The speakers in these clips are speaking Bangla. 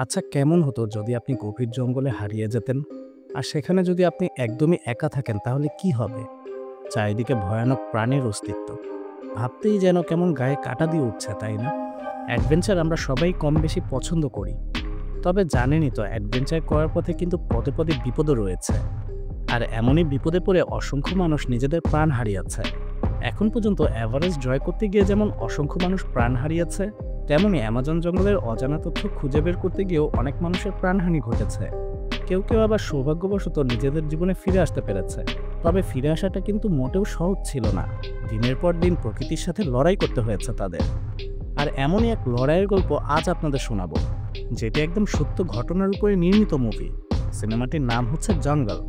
আচ্ছা, কেমন হতো যদি আপনি গভীর জঙ্গলে হারিয়ে যেতেন? আর সেখানে যদি আপনি একদমই একা থাকেন তাহলে কি হবে? চারিদিকে ভয়ানক প্রাণীর অস্তিত্ব। ভাবতেই যেন কেমন গায়ে কাঁটা দিয়ে উঠছে, তাই না? অ্যাডভেঞ্চার আমরা সবাই কম বেশি পছন্দ করি। তবে জানেনই তো, অ্যাডভেঞ্চার করার পথে কিন্তু পদে পদে বিপদও রয়েছে। আর এমনই বিপদে পড়ে অসংখ্য মানুষ নিজেদের প্রাণ হারিয়েছে। এখন পর্যন্ত এভারেস্ট জয় করতে গিয়ে যেমন অসংখ্য মানুষ প্রাণ হারিয়েছে, তেমনি অ্যামাজন জঙ্গলের অজানা তথ্য খুঁজে বের করতে গিয়েও অনেক মানুষের প্রাণহানি ঘটেছে। কেউ কেউ আবার সৌভাগ্যবশত নিজেদের জীবনে ফিরে আসতে পেরেছে। তবে ফিরে আসাটা কিন্তু মোটেও সহজ ছিল না। দিনের পর দিন প্রকৃতির সাথে লড়াই করতে হয়েছে তাদের। আর এমনই এক লড়াইয়ের গল্প আজ আপনাদের শোনাবো, যেটি একদম সত্য ঘটনার উপরে নির্মিত মুভি। সিনেমাটির নাম হচ্ছে জঙ্গল।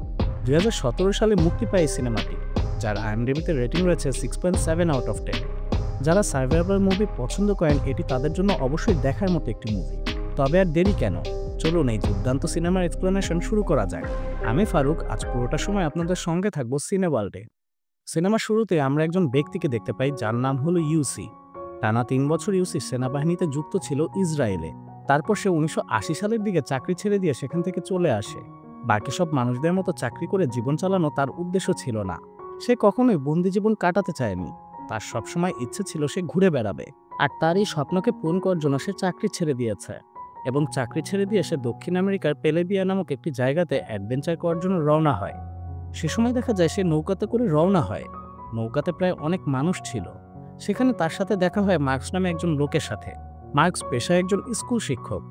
2017 সালে মুক্তি পায় এই সিনেমাটি, যার আইএমডিবিতে রেটিং রয়েছে 6.7/10। যারা সার্ভাইভাল মুভি পছন্দ করেন, এটি তাদের জন্য অবশ্যই দেখার মতো একটি মুভি। তবে আর দেরি কেন, চলুন এই দুর্দান্ত সিনেমার এক্সপ্লেনেশন শুরু করা যাক। আমি ফারুক, আজ পুরোটা সময় আপনাদের সঙ্গে থাকবো সিনে ওয়ার্ল্ডে। সিনেমার শুরুতে আমরা একজন ব্যক্তিকে দেখতে পাই যার নাম হলো ইউসি। টানা 3 বছর ইউসি সেনাবাহিনীতে যুক্ত ছিল ইসরায়েলে। তারপর সে 1980 সালের দিকে চাকরি ছেড়ে দিয়ে সেখান থেকে চলে আসে। বাকি সব মানুষদের মতো চাকরি করে জীবন চালানো তার উদ্দেশ্য ছিল না। সে কখনোই বন্দি জীবন কাটাতে চায়নি। তার সবসময় ইচ্ছে ছিল সে ঘুরে বেড়াবে। আর তার এই স্বপ্নকে পূরণ করার জন্য সে চাকরি ছেড়ে দিয়েছে। এবং চাকরি ছেড়ে দিয়ে সে দক্ষিণ আমেরিকার পেলেবিয়া নামক একটি জায়গাতে অ্যাডভেঞ্চার করার জন্য রওনা হয়। সে সময় দেখা যায় সে নৌকাতে করে রওনা হয়। নৌকাতে প্রায় অনেক মানুষ ছিল। সেখানে তার সাথে দেখা হয় মার্কস নামে একজন লোকের সাথে। মার্কস পেশায় একজন স্কুল শিক্ষক।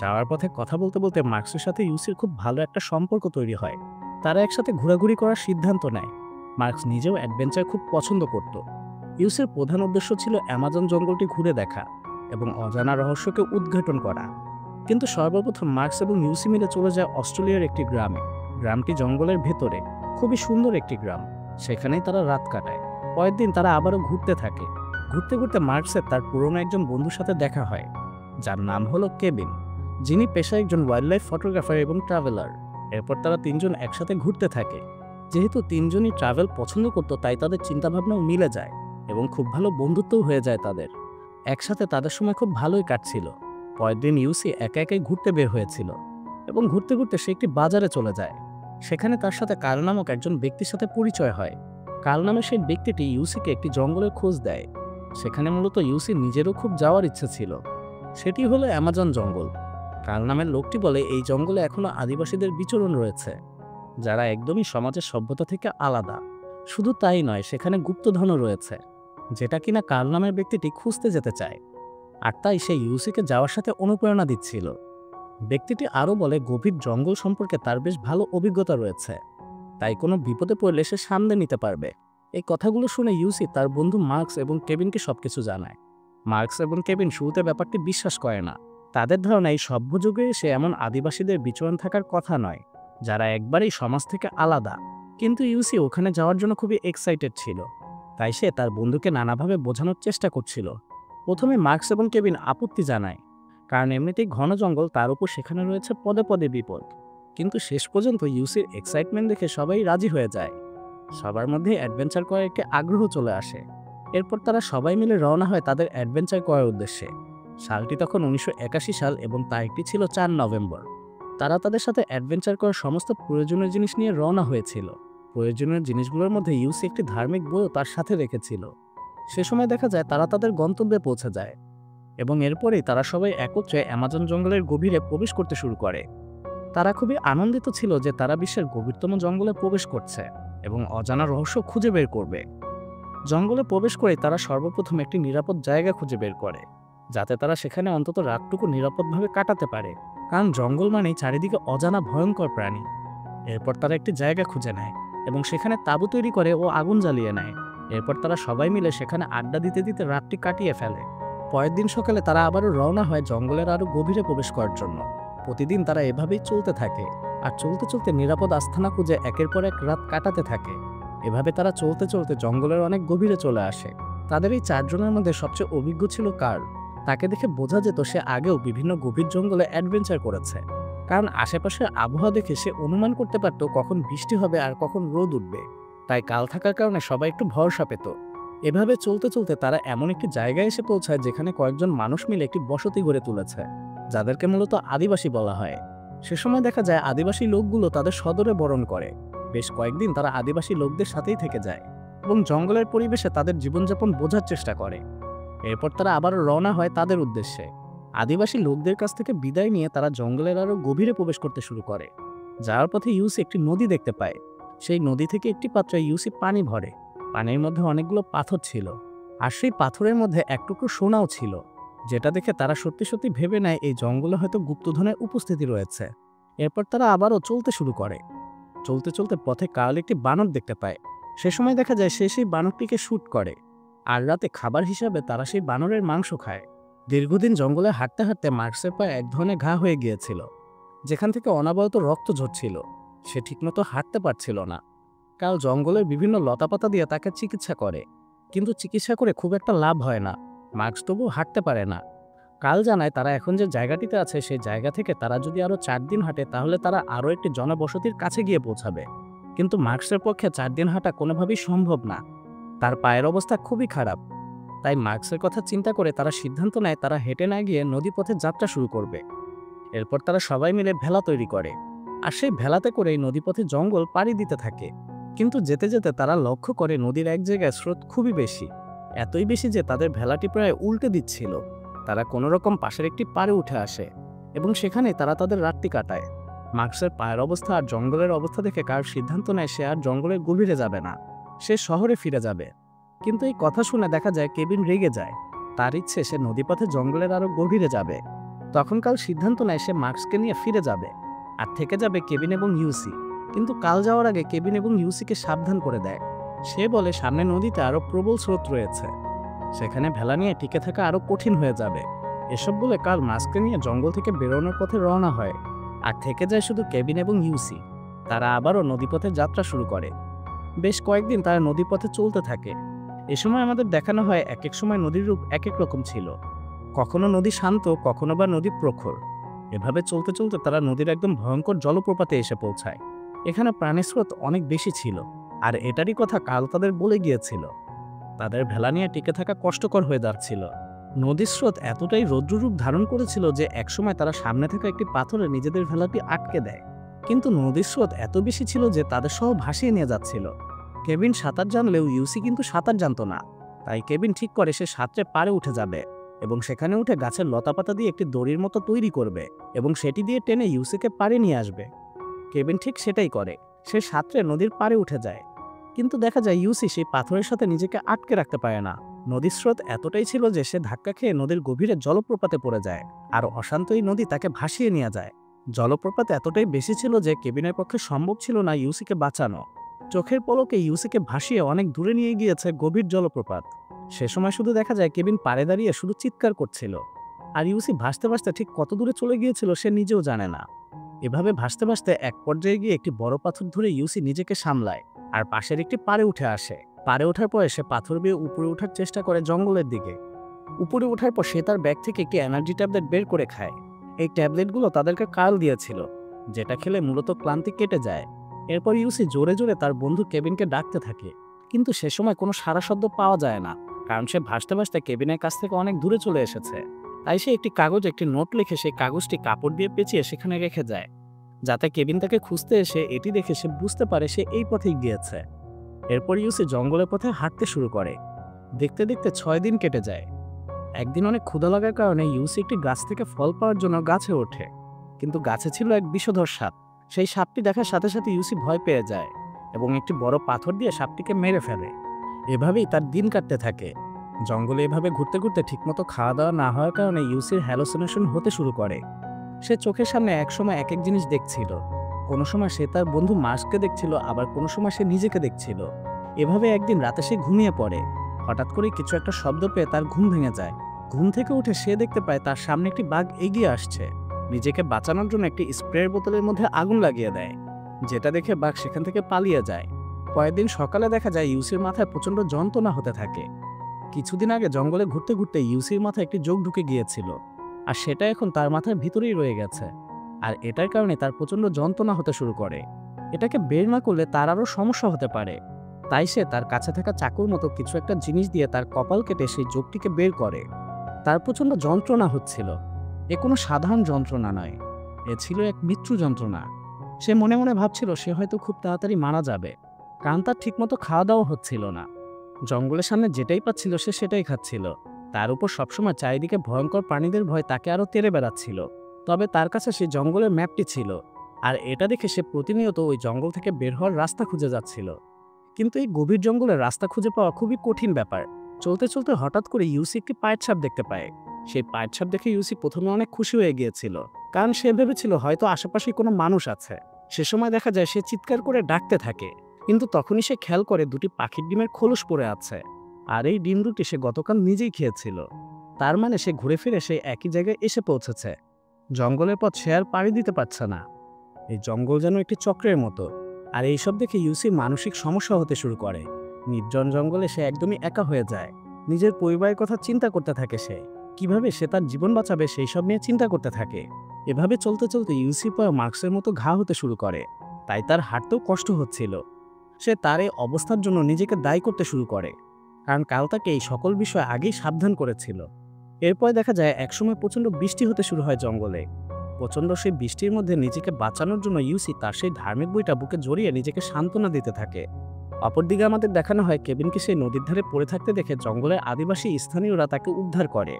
যাওয়ার পথে কথা বলতে বলতে মার্কসের সাথে ইউসির খুব ভালো একটা সম্পর্ক তৈরি হয়। তারা একসাথে ঘোরাঘুরি করার সিদ্ধান্ত নেয়। মার্কস নিজেও অ্যাডভেঞ্চার খুব পছন্দ করত। ইউসির প্রধান উদ্দেশ্য ছিল অ্যামাজন জঙ্গলটি ঘুরে দেখা এবং অজানা রহস্যকে উদ্ঘাটন করা। কিন্তু সর্বপ্রথম মার্কস এবং ইউসি মিলে চলে যায় অস্ট্রেলিয়ার একটি গ্রামে। গ্রামটি জঙ্গলের ভেতরে, খুবই সুন্দর একটি গ্রাম। সেখানেই তারা রাত কাটায়। পরের দিন তারা আবারও ঘুরতে থাকে। ঘুরতে ঘুরতে মার্কসের তার পুরনো একজন বন্ধুর সাথে দেখা হয়, যার নাম হলো কেবিন, যিনি পেশায় একজন ওয়াইল্ড লাইফ ফটোগ্রাফার এবং ট্রাভেলার। এরপর তারা তিনজন একসাথে ঘুরতে থাকে। যেহেতু তিনজনই ট্রাভেল পছন্দ করত, তাই তাদের চিন্তাভাবনাও মিলে যায় এবং খুব ভালো বন্ধুত্বও হয়ে যায় তাদের। একসাথে তাদের সময় খুব ভালোই কাটছিল। পরের দিন ইউসি একা একাই ঘুরতে বের হয়েছিল এবং ঘুরতে ঘুরতে সে একটি বাজারে চলে যায়। সেখানে তার সাথে কার্ল নামক একজন ব্যক্তির সাথে পরিচয় হয়। কার্ল নামের সেই ব্যক্তিটি ইউসিকে একটি জঙ্গলের খোঁজ দেয়। সেখানে মূলত ইউসি নিজেরও খুব যাওয়ার ইচ্ছে ছিল। সেটি হলো অ্যামাজন জঙ্গল। কার্ল নামের লোকটি বলে এই জঙ্গলে এখনো আদিবাসীদের বিচরণ রয়েছে, যারা একদমই সমাজের সভ্যতা থেকে আলাদা। শুধু তাই নয়, সেখানে গুপ্তধনও রয়েছে, যেটা কিনা কার্ল নামের ব্যক্তিটি খুঁজতে যেতে চায়। আর তাই সে ইউসিকে যাওয়ার সাথে অনুপ্রেরণা দিচ্ছিল। ব্যক্তিটি আরও বলে গভীর জঙ্গল সম্পর্কে তার বেশ ভালো অভিজ্ঞতা রয়েছে, তাই কোনো বিপদে পড়লে সে সামলে নিতে পারবে। এই কথাগুলো শুনে ইউসি তার বন্ধু মার্কস এবং কেবিনকে সবকিছু জানায়। মার্কস এবং কেবিন শুরুতে ব্যাপারটি বিশ্বাস করে না। তাদের ধারণা এই সভ্য যুগে এসে এমন আদিবাসীদের বিচরণ থাকার কথা নয়, যারা একবারেই সমাজ থেকে আলাদা। কিন্তু ইউসি ওখানে যাওয়ার জন্য খুবই এক্সাইটেড ছিল, তাই সে তার বন্ধুকে নানাভাবে বোঝানোর চেষ্টা করছিল। প্রথমে মার্কস এবং কেবিন আপত্তি জানায়, কারণ এমনিতেই ঘন জঙ্গল, তার উপর সেখানে রয়েছে পদে পদে বিপদ। কিন্তু শেষ পর্যন্ত ইউসির এক্সাইটমেন্ট দেখে সবাই রাজি হয়ে যায়। সবার মধ্যে অ্যাডভেঞ্চার করার একটি আগ্রহ চলে আসে। এরপর তারা সবাই মিলে রওনা হয় তাদের অ্যাডভেঞ্চার করার উদ্দেশ্যে। সালটি তখন 1981 সাল এবং তারিখটি ছিল 4 নভেম্বর। তারা তাদের সাথে অ্যাডভেঞ্চার করার সমস্ত প্রয়োজনীয় জিনিস নিয়ে রওনা হয়েছিল। প্রয়োজনীয় জিনিসগুলোর মধ্যে ইউসি একটি ধার্মিক বইও তার সাথে রেখেছিল। সে সময় দেখা যায় তারা তাদের গন্তব্যে পৌঁছে যায় এবং এরপরেই তারা সবাই একত্রে অ্যামাজন জঙ্গলের গভীরে প্রবেশ করতে শুরু করে। তারা খুবই আনন্দিত ছিল যে তারা বিশ্বের গভীরতম জঙ্গলে প্রবেশ করছে এবং অজানা রহস্য খুঁজে বের করবে। জঙ্গলে প্রবেশ করে তারা সর্বপ্রথম একটি নিরাপদ জায়গা খুঁজে বের করে, যাতে তারা সেখানে অন্তত রাতটুকু নিরাপদভাবে কাটাতে পারে, কারণ জঙ্গল মানেই চারিদিকে অজানা ভয়ঙ্কর প্রাণী। এরপর তারা একটি জায়গা খুঁজে নেয় এবং সেখানে তাঁবু তৈরি করে ও আগুন জ্বালিয়ে নেয়। এরপর তারা সবাই মিলে সেখানে আড্ডা দিতে দিতে রাতটি কাটিয়ে ফেলে। পরের দিন সকালে তারা আবারও রওনা হয় জঙ্গলের আরও গভীরে প্রবেশ করার জন্য। প্রতিদিন তারা এভাবেই চলতে থাকে আর চলতে চলতে নিরাপদ আস্থানা খুঁজে একের পর এক রাত কাটাতে থাকে। এভাবে তারা চলতে চলতে জঙ্গলের অনেক গভীরে চলে আসে। তাদের এই 4 জনের মধ্যে সবচেয়ে অভিজ্ঞ ছিল কার্ল। তাকে দেখে বোঝা যেত সে আগেও বিভিন্ন গভীর জঙ্গলে অ্যাডভেঞ্চার করেছে, কারণ আশেপাশের আবহাওয়া দেখে সে অনুমান করতে পারত কখন বৃষ্টি হবে আর কখন রোদ উঠবে। তাই কাল থাকার কারণে সবাই একটু ভরসা পেত। এভাবে চলতে চলতে তারা এমন একটি জায়গায় এসে পৌঁছায় যেখানে কয়েকজন মানুষ মিলে একটি বসতি গড়ে তুলেছে, যাদেরকে মূলত আদিবাসী বলা হয়। সে সময় দেখা যায় আদিবাসী লোকগুলো তাদের সদরে বরণ করে। বেশ কয়েকদিন তারা আদিবাসী লোকদের সাথেই থেকে যায় এবং জঙ্গলের পরিবেশে তাদের জীবনযাপন বোঝার চেষ্টা করে। এরপর তারা আবারও রওনা হয় তাদের উদ্দেশ্যে। আদিবাসী লোকদের কাছ থেকে বিদায় নিয়ে তারা জঙ্গলের আরও গভীরে প্রবেশ করতে শুরু করে। যাওয়ার পথে ইউসি একটি নদী দেখতে পায়। সেই নদী থেকে একটি পাত্রে ইউসি পানি ভরে। পানির মধ্যে অনেকগুলো পাথর ছিল, আর সেই পাথরের মধ্যে এক টুকরো সোনাও ছিল, যেটা দেখে তারা সত্যি সত্যি ভেবে নেয় এই জঙ্গলে হয়তো গুপ্তধনের উপস্থিতি রয়েছে। এরপর তারা আবারও চলতে শুরু করে। চলতে চলতে পথে কার্ল একটি বানর দেখতে পায়। সে সময় দেখা যায় সে সেই বানরটিকে শ্যুট করে, আর রাতে খাবার হিসাবে তারা সেই বানরের মাংস খায়। দীর্ঘদিন জঙ্গলে হাঁটতে হাঁটতে মার্কসের পায়ে এক ধরনের ঘা হয়ে গিয়েছিল, যেখান থেকে অনবরত রক্ত ঝরছিল। সে ঠিকমতো হাঁটতে পারছিল না। কাল জঙ্গলের বিভিন্ন লতাপাতা দিয়ে তাকে চিকিৎসা করে, কিন্তু চিকিৎসা করে খুব একটা লাভ হয় না। মার্কস তবুও হাঁটতে পারে না। কাল জানায় তারা এখন যে জায়গাটিতে আছে সেই জায়গা থেকে তারা যদি আরও 4 দিন হাঁটে তাহলে তারা আরও একটি জনবসতির কাছে গিয়ে পৌঁছাবে। কিন্তু মার্কসের পক্ষে 4 দিন হাঁটা কোনোভাবেই সম্ভব না। তার পায়ের অবস্থা খুবই খারাপ। তাই মার্কসের কথা চিন্তা করে তারা সিদ্ধান্ত নেয় তারা হেঁটে না গিয়ে নদীপথে যাত্রা শুরু করবে। এরপর তারা সবাই মিলে ভেলা তৈরি করে, আর সেই ভেলাতে করেই নদীপথে জঙ্গল পাড়ি দিতে থাকে। কিন্তু যেতে যেতে তারা লক্ষ্য করে নদীর এক জায়গায় স্রোত খুবই বেশি, এতই বেশি যে তাদের ভেলাটি প্রায় উল্টে দিচ্ছিল। তারা কোনোরকম পাশের একটি পাড়ে উঠে আসে এবং সেখানে তারা তাদের রাতটি কাটায়। মার্কসের পায়ের অবস্থা আর জঙ্গলের অবস্থা দেখে কার সিদ্ধান্ত নেয় সে আর জঙ্গলের গভীরে যাবে না, সে শহরে ফিরে যাবে। কিন্তু এই কথা শুনে দেখা যায় কেবিন রেগে যায়। তার ইচ্ছে সে নদীপথে জঙ্গলের আরও গভীরে যাবে। তখন কাল সিদ্ধান্ত নেয় সে মার্কসকে নিয়ে ফিরে যাবে, আর থেকে যাবে কেবিন এবং ইউসি। কিন্তু কাল যাওয়ার আগে কেবিন এবং ইউসিকে সাবধান করে দেয়। সে বলে সামনে নদীতে আরও প্রবল স্রোত রয়েছে, সেখানে ভেলা নিয়ে টিকে থাকা আরও কঠিন হয়ে যাবে। এসব বলে কাল মার্কসকে নিয়ে জঙ্গল থেকে বেরোনোর পথে রওনা হয়, আর থেকে যায় শুধু কেবিন এবং ইউসি। তারা আবারও নদীপথে যাত্রা শুরু করে। বেশ কয়েকদিন তারা নদীপথে চলতে থাকে। এ সময় আমাদের দেখানো হয় এক এক সময় নদীর রূপ এক এক রকম ছিল। কখনো নদী শান্ত, কখনো বা নদী প্রখর। এভাবে চলতে চলতে তারা নদীর একদম ভয়ঙ্কর জলপ্রপাতে এসে পৌঁছায়। এখানে প্রাণীর স্রোত অনেক বেশি ছিল, আর এটারই কথা কাল তাদের বলে গিয়েছিল। তাদের ভেলা নিয়ে টিকে থাকা কষ্টকর হয়ে যাচ্ছিল। নদীর স্রোত এতটাই রৌদ্ররূপ ধারণ করেছিল যে একসময় তারা সামনে থাকা একটি পাথরে নিজেদের ভেলাটি আটকে দেয়। কিন্তু নদীর স্রোত এত বেশি ছিল যে তাদের সহ ভাসিয়ে নিয়ে যাচ্ছিল। কেবিন সাঁতার জানলেও ইউসি কিন্তু সাঁতার জানতো না। তাই কেবিন ঠিক করে সে সাঁতরে পাড়ে উঠে যাবে এবং সেখানে উঠে গাছের লতাপাতা দিয়ে একটি দড়ির মতো তৈরি করবে এবং সেটি দিয়ে টেনে ইউসিকে পাড়ে নিয়ে আসবে। কেবিন ঠিক সেটাই করে। সে সাঁতরে নদীর পাড়ে উঠে যায়, কিন্তু দেখা যায় ইউসি সেই পাথরের সাথে নিজেকে আটকে রাখতে পারে না। নদীর স্রোত এতটাই ছিল যে সে ধাক্কা খেয়ে নদীর গভীরে জলপ্রপাতে পড়ে যায়, আর অশান্ত এই নদী তাকে ভাসিয়ে নিয়ে যায়। জলপ্রপাত এতটাই বেশি ছিল যে কেবিনের পক্ষে সম্ভব ছিল না ইউসিকে বাঁচানো। চোখের পলকে ইউসিকে ভাসিয়ে অনেক দূরে নিয়ে গিয়েছে গভীর জলপ্রপাত। সে সময় শুধু দেখা যায় কেবিন পাড়ে দাঁড়িয়ে শুধু চিৎকার করছিল, আর ইউসি ভাসতে ভাসতে ঠিক কত দূরে চলে গিয়েছিল সে নিজেও জানে না। এভাবে ভাসতে ভাসতে এক পর্যায়ে গিয়ে একটি বড় পাথর ধরে ইউসি নিজেকে সামলায়, আর পাশের একটি পাড়ে উঠে আসে। পাড়ে ওঠার পরে সে পাথর বেয়ে উপরে ওঠার চেষ্টা করে জঙ্গলের দিকে। উপরে ওঠার পর সে তার ব্যাগ থেকে একটি এনার্জি ট্যাবলেট বের করে খায়। এই ট্যাবলেটগুলো তাদেরকে কার্ল দিয়েছিল, যেটা খেলে মূলত ক্লান্তি কেটে যায়। এরপর ইউসি জোরে জোরে তার বন্ধু কেবিনকে ডাকতে থাকে, কিন্তু সে সময় কোনো সাড়া শব্দ পাওয়া যায় না, কারণ সে ভাসতে ভাসতে কেবিনের কাছ থেকে অনেক দূরে চলে এসেছে। তাই সে একটি কাগজে একটি নোট লিখে সেই কাগজটি কাপড় দিয়ে পেঁচিয়ে সেখানে রেখে যায়, যাতে কেবিন তাকে খুঁজতে এসে এটি দেখে সে বুঝতে পারে সে এই পথেই গিয়েছে। এরপর ইউসি জঙ্গলের পথে হাঁটতে শুরু করে। দেখতে দেখতে 6 দিন কেটে যায়। একদিন অনেক ক্ষুধা লাগার কারণে ইউসি একটি গাছ থেকে ফল পাওয়ার জন্য গাছে ওঠে, কিন্তু গাছে ছিল এক বিষধর সাপ। সেই সাপটি দেখার সাথে সাথে ইউসি ভয় পেয়ে যায় এবং একটি বড় পাথর দিয়ে সাপটিকে মেরে ফেলে। এভাবেই তার দিন কাটতে থাকে। জঙ্গলে এভাবে ঘুরতে ঘুরতে ঠিকমতো খাওয়া দাওয়া না হওয়ার কারণে ইউসির হ্যালোসিনেশন হতে শুরু করে। সে চোখের সামনে একসময় এক এক জিনিস দেখছিল। কোনো সময় সে তার বন্ধু মার্কসকে দেখছিল, আবার কোনো সময় সে নিজেকে দেখছিল। এভাবে একদিন রাতে সে ঘুমিয়ে পড়ে। হঠাৎ করে কিছু একটা শব্দ পেয়ে তার ঘুম ভেঙে যায়। ঘুম থেকে উঠে সে দেখতে পায় তার সামনে একটি বাঘ এগিয়ে আসছে। নিজেকে বাঁচানোর জন্য একটি স্প্রের বোতলের মধ্যে আগুন লাগিয়ে দেয়, যেটা দেখে বাঘ সেখান থেকে পালিয়ে যায়। পরের দিন সকালে দেখা যায় ইউসির মাথায় প্রচণ্ড যন্ত্রণা হতে থাকে। কিছুদিন আগে জঙ্গলে ঘুরতে ঘুরতে ইউসির মাথায় একটি যোগ ঢুকে গিয়েছিল, আর সেটা এখন তার মাথার ভিতরেই রয়ে গেছে। আর এটার কারণে তার প্রচণ্ড যন্ত্রণা হতে শুরু করে। এটাকে বের না করলে তার আরও সমস্যা হতে পারে। তাই সে তার কাছে থাকা চাকুর মতো কিছু একটা জিনিস দিয়ে তার কপাল কেটে সেই যোগটিকে বের করে। তার প্রচণ্ড যন্ত্রণা হচ্ছিল। এ কোনো সাধারণ যন্ত্রণা নয়, এ ছিল এক মৃত্যু যন্ত্রণা। সে মনে মনে ভাবছিল সে হয়তো খুব তাড়াতাড়ি মারা যাবে, কারণ তার ঠিকমতো খাওয়া দাওয়া হচ্ছিল না। জঙ্গলের সামনে যেটাই পাচ্ছিল সে সেটাই খাচ্ছিল। তার উপর সবসময় চারিদিকে ভয়ঙ্কর প্রাণীদের ভয় তাকে আরও তেড়ে বেড়াচ্ছিল। তবে তার কাছে সেই জঙ্গলের ম্যাপটি ছিল, আর এটা দেখে সে প্রতিনিয়ত ওই জঙ্গল থেকে বের হওয়ার রাস্তা খুঁজে যাচ্ছিল। কিন্তু এই গভীর জঙ্গলে রাস্তা খুঁজে পাওয়া খুবই কঠিন ব্যাপার। চলতে চলতে হঠাৎ করে ইউসি একটি পায়ের ছাপ দেখতে পায়। সেই পায়ের ছাপ দেখে ইউসি প্রথমে অনেক খুশি হয়ে গিয়েছিল, কারণ সে ভেবেছিল হয়তো আশেপাশে কোনো মানুষ আছে। সে সময় দেখা যায় সে চিৎকার করে ডাকতে থাকে, কিন্তু তখনই সে খেয়াল করে দুটি পাখির ডিমের খোলস পড়ে আছে, আর এই ডিম দুটি সে গতকাল নিজেই খেয়েছিল। তার মানে সে ঘুরে ফিরে সেই একই জায়গায় এসে পৌঁছেছে। জঙ্গলের পথ সে আর পাড়ি দিতে পারছে না। এই জঙ্গল যেন একটি চক্রের মতো। আর এইসব দেখে ইউসির মানসিক সমস্যা হতে শুরু করে। নির্জন জঙ্গলে সে একদমই একা হয়ে যায়। নিজের পরিবারের কথা চিন্তা করতে থাকে সে, কিভাবে সে তার জীবন বাঁচাবে সেই সব নিয়ে চিন্তা করতে থাকে। এভাবে চলতে চলতে ইউসির পায়ে মার্কসের মতো ঘা হতে শুরু করে, তাই তার হাঁটতেও কষ্ট হচ্ছিল। সে তার এই অবস্থার জন্য নিজেকে দায়ী করতে শুরু করে, কারণ কাল তাকে এই সকল বিষয় আগেই সাবধান করেছিল। এরপর দেখা যায় একসময় প্রচণ্ড বৃষ্টি হতে শুরু হয় জঙ্গলে। প্রচণ্ড সেই বৃষ্টির মধ্যে নিজেকে বাঁচানোর জন্য ইউসি তার সেই ধার্মিক বইটা বুকে জড়িয়ে নিজেকে সান্ত্বনা দিতে থাকে। অপরদিকে আমাদের দেখানো হয় কেবিনকে সেই নদীর ধারে পড়ে থাকতে দেখে জঙ্গলের আদিবাসী স্থানীয়রা তাকে উদ্ধার করে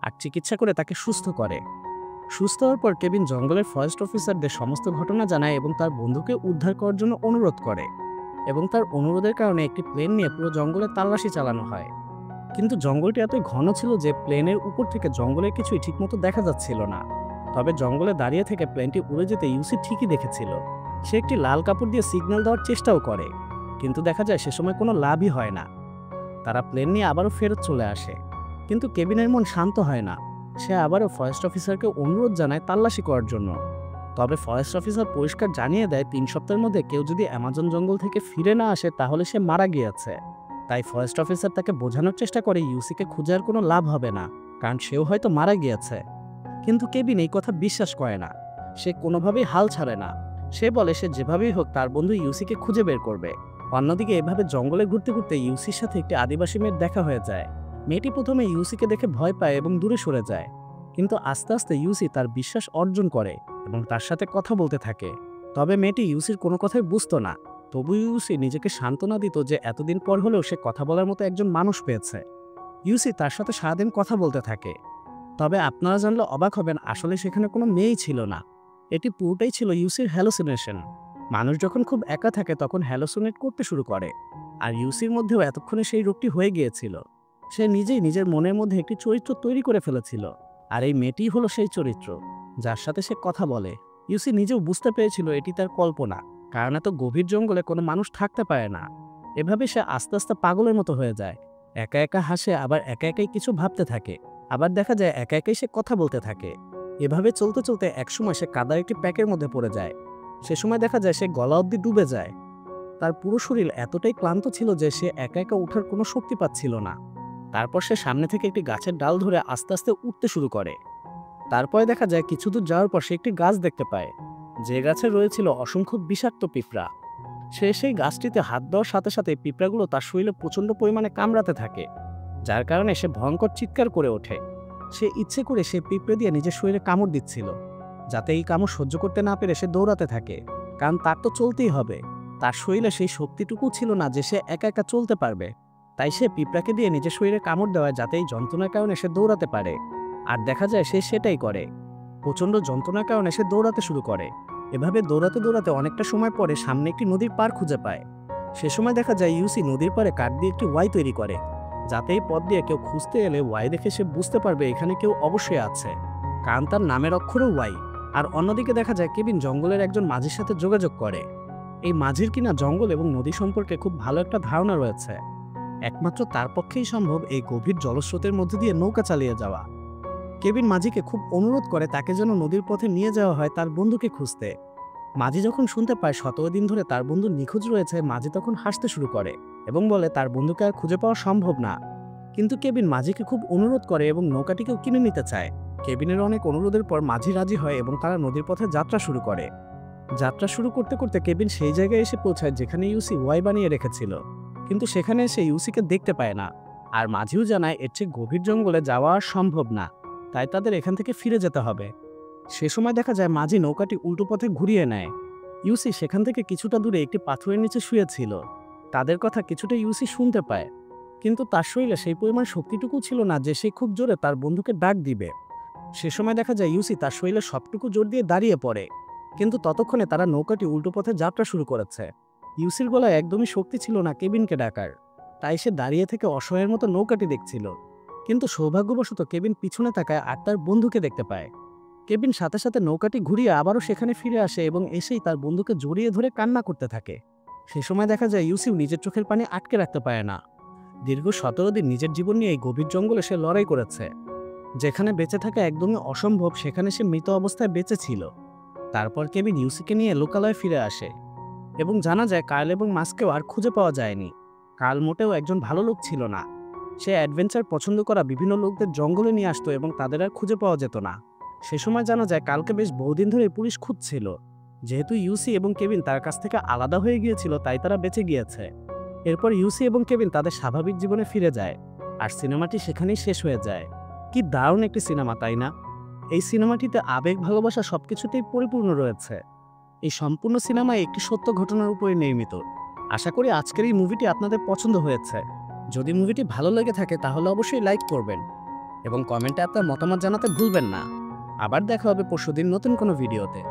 আর চিকিৎসা করে তাকে সুস্থ করে। সুস্থ হওয়ার পর কেবিন জঙ্গলের ফরেস্ট অফিসারদের সমস্ত ঘটনা জানায় এবং তার বন্ধুকে উদ্ধার করার জন্য অনুরোধ করে, এবং তার অনুরোধের কারণে একটি প্লেন নিয়ে পুরো জঙ্গলে তল্লাশি চালানো হয়। কিন্তু জঙ্গলটি এতই ঘন ছিল যে প্লেনের উপর থেকে জঙ্গলের কিছুই ঠিকমতো দেখা যাচ্ছিল না। তবে জঙ্গলে দাঁড়িয়ে থেকে প্লেনটি উড়ে যেতে ইউসি ঠিকই দেখেছিল। সে একটি লাল কাপড় দিয়ে সিগন্যাল দেওয়ার চেষ্টাও করে, কিন্তু দেখা যায় সে সময় কোনো লাভই হয় না। তারা প্লেন নিয়ে আবারও ফেরত চলে আসে, কিন্তু কেবিনের মন শান্ত হয় না। সে আবারও ফরেস্ট অফিসারকে অনুরোধ জানায় তল্লাশি করার জন্য। তবে ফরেস্ট অফিসার পরিষ্কার জানিয়ে দেয় 3 সপ্তাহের মধ্যে কেউ যদি অ্যামাজন জঙ্গল থেকে ফিরে না আসে তাহলে সে মারা গিয়েছে। তাই ফরেস্ট অফিসার তাকে বোঝানোর চেষ্টা করে ইউসিকে খুঁজে আর কোনো লাভ হবে না, কারণ সেও হয়তো মারা গিয়েছে। কিন্তু কেবিন এই কথা বিশ্বাস করে না। সে কোনোভাবেই হাল ছাড়ে না। সে বলে সে যেভাবেই হোক তার বন্ধু ইউসিকে খুঁজে বের করবে। অন্যদিকে এভাবে জঙ্গলে ঘুরতে ঘুরতে ইউসির সাথে একটি আদিবাসী মেয়ের দেখা হয়ে যায়। মেয়েটি প্রথমে ইউসিকে দেখে ভয় পায় এবং দূরে সরে যায়, কিন্তু আস্তে আস্তে ইউসি তার বিশ্বাস অর্জন করে এবং তার সাথে কথা বলতে থাকে। তবে মেয়েটি ইউসির কোনো কথাই বুঝতো না। তবু ইউসি নিজেকে সান্ত্বনা দিত যে এতদিন পর হলেও সে কথা বলার মতো একজন মানুষ পেয়েছে। ইউসি তার সাথে সারাদিন কথা বলতে থাকে। তবে আপনারা জানলে অবাক হবেন, আসলে সেখানে কোনো মেয়েই ছিল না। এটি পুরোটাই ছিল ইউসির হ্যালোসিনেশন। মানুষ যখন খুব একা থাকে তখন হ্যালোসিনেট করতে শুরু করে, আর ইউসির মধ্যেও এতক্ষণে সেই রোগটি হয়ে গিয়েছিল। সে নিজেই নিজের মনের মধ্যে একটি চরিত্র তৈরি করে ফেলেছিল, আর এই মেয়েটিই হলো সেই চরিত্র যার সাথে সে কথা বলে। ইউসি নিজেও বুঝতে পেরেছিল এটি তার কল্পনা, কারণ এত গভীর জঙ্গলে কোনো মানুষ থাকতে পারে না। এভাবে সে আস্তে আস্তে পাগলের মতো হয়ে যায়। একা একা হাসে, আবার একা একাই কিছু ভাবতে থাকে, আবার দেখা যায় একা একাই সে কথা বলতে থাকে। এভাবে চলতে চলতে একসময় সে কাদার একটি প্যাকের মধ্যে পড়ে যায়। সে সময় দেখা যায় সে গলা অবধি ডুবে যায়। তার পুরো শরীর এতটাই ক্লান্ত ছিল যে সে একা একা ওঠার কোনো শক্তি পাচ্ছিল না। তারপর সে সামনে থেকে একটি গাছের ডাল ধরে আস্তে আস্তে উঠতে শুরু করে। তারপরে দেখা যায় কিছু দূর যাওয়ার পর সে একটি গাছ দেখতে পায়, যে গাছে রয়েছিল অসংখ্য বিষাক্ত পিঁপড়া। সে সেই গাছটিতে হাত দেওয়ার সাথে সাথে পিঁপড়াগুলো তার শরীরে প্রচণ্ড পরিমাণে কামড়াতে থাকে, যার কারণে সে ভয়ঙ্কর চিৎকার করে ওঠে। সে ইচ্ছে করে সে পিঁপড়ে দিয়ে নিজের শরীরে কামড় দিচ্ছিল, যাতে এই কামড় সহ্য করতে না পেরে সে দৌড়াতে থাকে, কারণ তার তো চলতেই হবে। তার শরীরে সেই শক্তিটুকু ছিল না যে সে একা একা চলতে পারবে। তাই সে পিঁপড়াকে দিয়ে নিজের শরীরে কামড় দেওয়ায় যাতে এই যন্ত্রণার কারণে সে দৌড়াতে পারে। আর দেখা যায় সে সেটাই করে। প্রচণ্ড যন্ত্রণার কারণে সে দৌড়াতে শুরু করে। এভাবে দৌড়াতে দৌড়াতে অনেকটা সময় পরে সামনে একটি নদীর পাড় খুঁজে পায়। সে সময় দেখা যায় ইউসি নদীর পাড়ে কাঠ দিয়ে একটি ওয়াই তৈরি করে, যাতে এই পথ দিয়ে কেউ খুঁজতে এলে ওয়াই দেখে সে বুঝতে পারবে এখানে কেউ অবশ্যই আছে, কারণ তার নামের অক্ষরও ওয়াই। আর অন্যদিকে দেখা যায় কেবিন জঙ্গলের একজন মাঝির সাথে যোগাযোগ করে। এই মাঝির কিনা জঙ্গল এবং নদী সম্পর্কে খুব ভালো একটা ধারণা রয়েছে। একমাত্র তার পক্ষেই সম্ভব এই গভীর জলস্রোতের মধ্যে দিয়ে নৌকা চালিয়ে যাওয়া। কেবিন মাঝিকে খুব অনুরোধ করে তাকে যেন নদীর পথে নিয়ে যাওয়া হয় তার বন্ধুকে খুঁজতে। মাঝি যখন শুনতে পায় 17 দিন ধরে তার বন্ধু নিখোঁজ রয়েছে, মাঝি তখন হাসতে শুরু করে এবং বলে তার বন্ধুকে আর খুঁজে পাওয়া সম্ভব না। কিন্তু কেবিন মাঝিকে খুব অনুরোধ করে এবং নৌকাটিকেও কিনে নিতে চায়। কেবিনের অনেক অনুরোধের পর মাঝি রাজি হয় এবং তারা নদীর পথে যাত্রা শুরু করে। যাত্রা শুরু করতে করতে কেবিন সেই জায়গায় এসে পৌঁছায় যেখানে ইউসি ওয়াই বানিয়ে রেখেছিল, কিন্তু সেখানে সে ইউসিকে দেখতে পায় না। আর মাঝিও জানায় এর চেয়ে গভীর জঙ্গলে যাওয়া আর সম্ভব না। তাই তাদের এখান থেকে ফিরে যেতে হবে। সে সময় দেখা যায় মাঝি নৌকাটি উল্টো পথে ঘুরিয়ে নেয়। ইউসি সেখান থেকে কিছুটা দূরে একটি পাথরের নিচে শুয়েছিল। তাদের কথা কিছুটা ইউসি শুনতে পায়, কিন্তু তার শরীরে সেই পরিমাণ শক্তিটুকু ছিল না যে সে খুব জোরে তার বন্ধুকে ডাক দিবে। সে সময় দেখা যায় ইউসি তার শরীরে সবটুকু জোর দিয়ে দাঁড়িয়ে পড়ে, কিন্তু ততক্ষণে তারা নৌকাটি উল্টো পথে যাত্রা শুরু করেছে। ইউসির গলায় একদমই শক্তি ছিল না কেবিনকে ডাকার, তাই সে দাঁড়িয়ে থেকে অসহায়ের মতো নৌকাটি দেখছিল। কিন্তু সৌভাগ্যবশত কেবিন পিছনে তাকায় আর তার বন্ধুকে দেখতে পায়। কেবিন সাথে সাথে নৌকাটি ঘুরিয়ে আবারও সেখানে ফিরে আসে এবং এসেই তার বন্ধুকে জড়িয়ে ধরে কান্না করতে থাকে। সে সময় দেখা যায় ইউসিও নিজের চোখের পানি আটকে রাখতে পারে না। দীর্ঘ 17 দিন নিজের জীবন নিয়ে এই গভীর জঙ্গলে সে লড়াই করেছে। যেখানে বেঁচে থাকা একদমই অসম্ভব সেখানে সে মৃত অবস্থায় বেঁচে ছিল। তারপর কেবিন ইউসিকে নিয়ে লোকালয়ে ফিরে আসে এবং জানা যায় কার্ল এবং মাস্ককেও আর খুঁজে পাওয়া যায়নি। কার্ল মোটেও একজন ভালো লোক ছিল না। সে অ্যাডভেঞ্চার পছন্দ করা বিভিন্ন লোকদের জঙ্গলে নিয়ে আসতো এবং তাদের আর খুঁজে পাওয়া যেত না। সে সময় জানা যায় কালকে বেশ বহুদিন ধরে পুলিশ খুঁজছিল। যেহেতু ইউসি এবং কেবিন তার কাছ থেকে আলাদা হয়ে গিয়েছিল তাই তারা বেঁচে গিয়েছে। এরপর ইউসি এবং কেবিন তাদের স্বাভাবিক জীবনে ফিরে যায় আর সিনেমাটি সেখানেই শেষ হয়ে যায়। কি দারুণ একটি সিনেমা, তাই না? এই সিনেমাটিতে আবেগ, ভালোবাসা সবকিছুতেই পরিপূর্ণ রয়েছে। এই সম্পূর্ণ সিনেমায় একটি সত্য ঘটনার উপরে নির্মিত। আশা করি আজকের এই মুভিটি আপনাদের পছন্দ হয়েছে। যদি মুভিটি ভালো লেগে থাকে তাহলে অবশ্যই লাইক করবেন এবং কমেন্টে আপনার মতামত জানাতে ভুলবেন না। আবার দেখা হবে পরশুদিন নতুন কোনো ভিডিওতে।